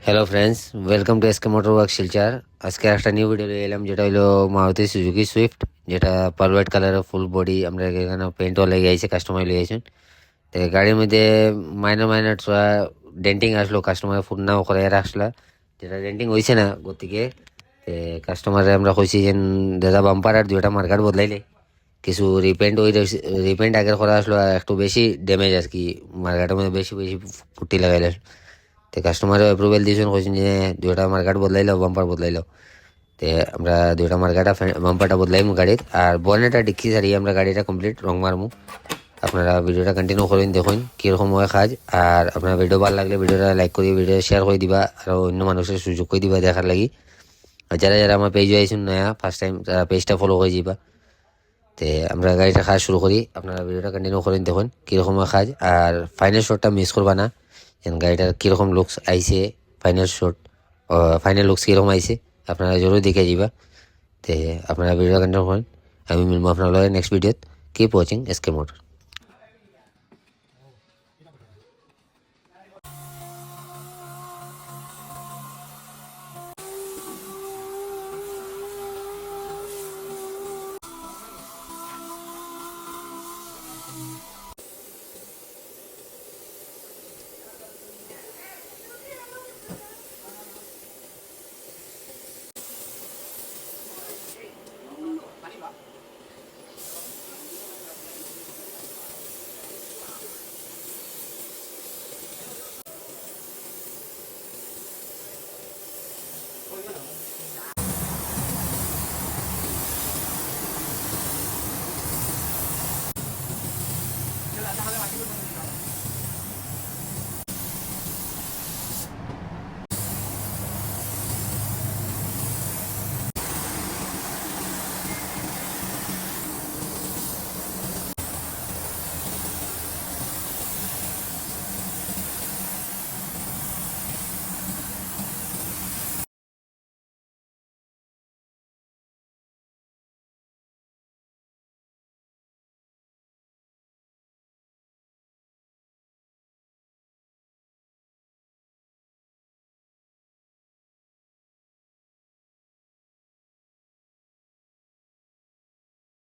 Hello friends, welcome to SK motor work Silchar. আজকে একটা new video নিয়ে এলাম, যেটা হলো মারুতি সুজুকি সুইফট, যেটা পার হোয়াইট কালারের ফুল বডি। আমরা এখানে পেন্টও লেগে আইছে, কাস্টমার লিয়ে আইছেন। তো গাড়ির মধ্যে মাইনর মাইনর ডেন্টিং আসলো, কাস্টমার ফোন নাও করে রাখলা, যেটা ডেন্টিং হয়েছে না গতিকে। কাস্টমারে আমরা কইছি যে দাদা বাম্পার আর দুইটা মার্কার বদলাইলে কিছু রিপেন্ট ওই রিপেন্ট আগের করা আসলো, আর একটু বেশি ড্যামেজ আর কি, মার্কাটের মধ্যে বেশি বেশি পুটি লাগাইলে। তো কাস্টমারও অ্যাপ্রুভেল দিয়েছেন, কইছেন যে দুইটা মার্কাট বদলাইলো, বাম্পার বদলাইলো। তে আমরা দুইটা মার্কাটা বাম্পারটা বদলাইমু গাড়ির, আর বনেটা ডিক্কি সারিয়ে আমরা গাড়িটা কমপ্লিট রং মারমু। আপনারা ভিডিওটা কন্টিনিউ করেন, দেখুন কীরকম হয় কাজ। আর আপনার ভিডিও ভালো লাগলে ভিডিওটা লাইক করে ভিডিও শেয়ার করে দিবা, আর অন্য মানুষের সুযোগ করে দিবা দেখার লাগি। আর যারা যারা আমার পেজে আইসুন নয়া ফার্স্ট টাইম, তারা পেজটা ফলো করে যাবা। তে আমরা গাড়িটা কাজ শুরু করি, আপনারা ভিডিওটা কন্টিনিউ করেন, দেখুন কীরকম হয় কাজ। আর ফাইনাল শটটা মিস করবা না, গাড়িটার কীরকম লুকস আইছে, ফাইনাল শট ফাইনাল লুকস কীরকম আইছে আপনারা জরুর দেখে যাবা। তে আপনারা ভিডিও কন্টিনিউ করেন, আমি মিলবো আপনার নেক্সট ভিডিওত। Keep watching SK motor.